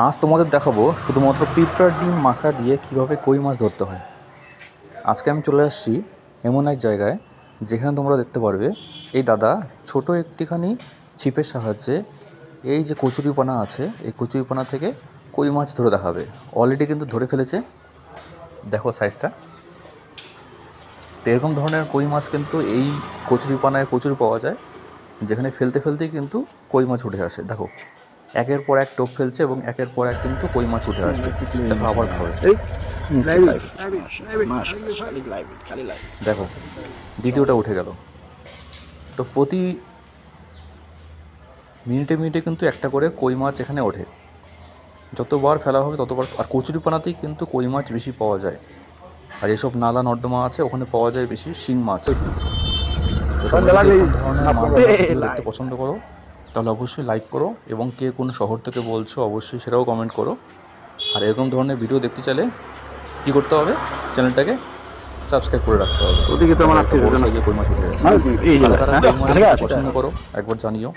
আজ তোমাদের দেখাবো শুধুমাত্র পিঁপড়ার ডিম মাখা দিয়ে কীভাবে কই মাছ ধরতে হয়। আজকে আমি চলে আসছি এমন এক জায়গায় যেখানে তোমরা দেখতে পারবে এই দাদা ছোট একটিখানি ছিপের সাহায্যে এই যে কচুরিপানা আছে এই কচুরিপানা থেকে কই মাছ ধরে দেখাবে। অলরেডি কিন্তু ধরে ফেলেছে, দেখো সাইজটা। তো এরকম ধরনের কই মাছ কিন্তু এই কচুরিপানায় প্রচুর পাওয়া যায়, যেখানে ফেলতে ফেলতেই কিন্তু কই মাছ উঠে আসে। দেখো একের পর এক টোপ ফেলছে এবং একের পর এক কিন্তু কই মাছ উঠে আসবে। দেখো আবার খাবে, দেখো দ্বিতীয়টা উঠে গেল। তো প্রতি মিনিটে মিনিটে কিন্তু একটা করে কই মাছ এখানে ওঠে। যতবার ফেলা হবে ততবার। আর কচুরিপানাতেই কিন্তু কই মাছ বেশি পাওয়া যায়, আর এসব নালা নর্দমা আছে ওখানে পাওয়া যায় বেশি শিং মাছ। তো তোমরা যদি এরকম ধরনের মাছ দেখতে পছন্দ করো তাহলে অবশ্যই লাইক করো, এবং কে কোন শহর থেকে বলছো অবশ্যই সেটাও কমেন্ট করো। আর এরকম ধরনের ভিডিও দেখতে চাইলে কী করতে হবে, চ্যানেলটাকে সাবস্ক্রাইব করে রাখতে হবে। ওদিকে তো আমার বড় সাইজের কই মাছ উঠে গেছে। পছন্দ করো একবার জানিও।